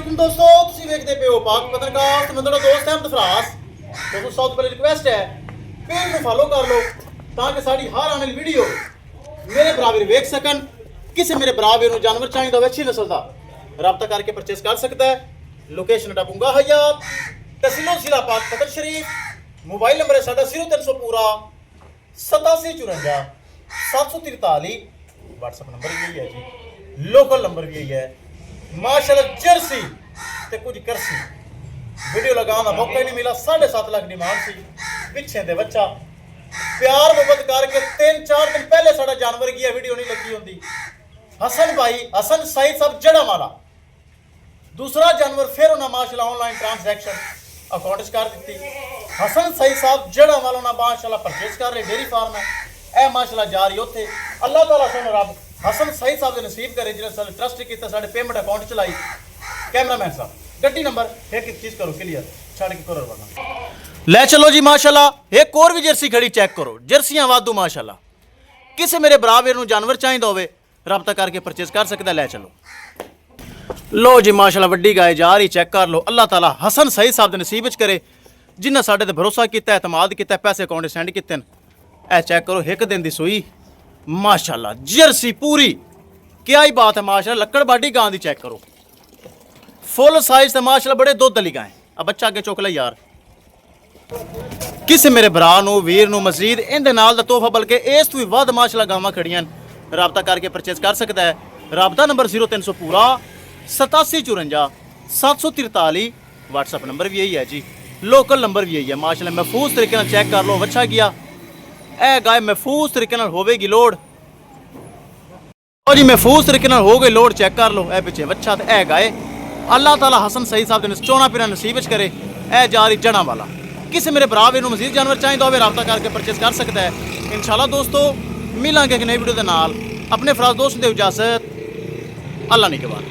वालेकुम दोस्तों, ਤੁਸੀਂ ਵੇਖਦੇ ਪਿਓ ਪਾਕ ਪੱਤਰਕਾਰ ਤੇ ਮੈਂ ਤੁਹਾਡਾ ਦੋਸਤ ਅਹਿਮਦ ਫਰਾਸ। ਤੁਹਾਨੂੰ ਸਭ ਤੋਂ ਪਹਿਲੇ ਰਿਕੁਐਸਟ ਹੈ ਪੇਜ ਨੂੰ ਫਾਲੋ ਕਰ ਲਓ ਤਾਂ ਕਿ ਸਾਡੀ ਹਰ ਆਉਣ ਵਾਲੀ ਵੀਡੀਓ ਮੇਰੇ ਬਰਾਬਰ ਵੇਖ ਸਕਣ। ਕਿਸੇ ਮੇਰੇ ਬਰਾਬਰ ਨੂੰ ਜਾਨਵਰ ਚਾਹੀਦਾ ਹੋਵੇ ਅੱਛੀ ਨਸਲ ਦਾ ਰਾਬਤਾ ਕਰਕੇ ਪਰਚੇਸ ਕਰ ਸਕਦਾ ਹੈ। ਲੋकेशन डबूंगा हयात तहसील जिला पाक पतर शरीफ। मोबाइल नंबर है साढ़ा 0300 पूरा 8754 743। व्हाट्सएप नंबर भी यही है जी, लोकल नंबर भी यही है। माशाल्लाह जर्सी ते कुछ करसी वीडियो लगाने का मौका ही नहीं मिला। 7.5 लाख डिमांड सी पिछे दे बच्चा प्यार मोहब्बत करके 3-4 दिन पहले साड़ा जानवर गया वीडियो नहीं लगी होंगी। हसन भाई हसन सईद साहब जड़ा माला दूसरा जानवर फिर उन्हें माशाल्लाह ऑनलाइन ट्रांसैक्शन अकाउंट कर दी। हसन सईद साहब जड़ा वालों ने माशाल्लाह परचेज कर रहे डेयरी फार्म है ए माशाल्लाह जा रही उत्थे। अल्लाह ताला सोने रब हसन सईद साहब ने नसीब करे जिन्हें सारे ट्रस्ट किया साढ़े पेमेंट अकाउंट चलाई। कैमरामैन साहब गड्डी नंबर एक चीज करो क्लियर छड़ के करो रवाना ले चलो जी। माशाल्लाह एक और भी जर्सी खड़ी चेक करो, जर्सियां वाधू माशाल्लाह। किसी मेरे बराबर नूं जानवर चाहिदा होवे राबता करके परचेज कर सकदा। ले चलो लो जी माशाल्लाह वड्डी गाय जा रही चेक कर लो। अल्लाह ताला हसन सईद साहब दे नसीब च करे जिन्हें साढ़े ते भरोसा किया एतमाद किया पैसे अकाउंट सेंड किए। ए चेक करो एक दिन की सूई माशाल्लाह जर्सी पूरी क्या ही बात है माशाल्लाह। लक्कड़ बाडी गां दी चेक करो फुल साइज ते माशाल्लाह बड़े दुध वाली गाय। अब बच्चा अगे चुक ले यार। किसी मेरे भरा नूं वीर नूं मजीद इहदे नाल दा तोहफा बल्कि इस तों भी वध माशाल्लाह गावां खड़ियां राबता करके परचेज कर सकता है। राबता नंबर 0300 पूरा 8754 743। व्हाट्सएप नंबर भी यही है जी, लोकल नंबर भी यही है। माशाल्लाह महफूज तरीके नाल चेक कर लो बच्चा गया ए गाय महफूज तरीके नाल होवेगी लोड जी महफूज तरीके नाल हो गई लोड चेक कर लो। ए पिछे बच्चा ते ए गाय अल्लाह ताला हसन सईद साहब ने चौना पिरा नसीब च करे। ए जा रही जड़ा वाला किसी मेरे भरा नूं मजीद जानवर चाहिए होवे राबता करके परचेज कर सकता है। इंशाल्लाह दोस्तों मिलांगे एक नई वीडियो दे नाल। अपने फराज दोस्त दे इजाजत अल्लाह ने के बाद।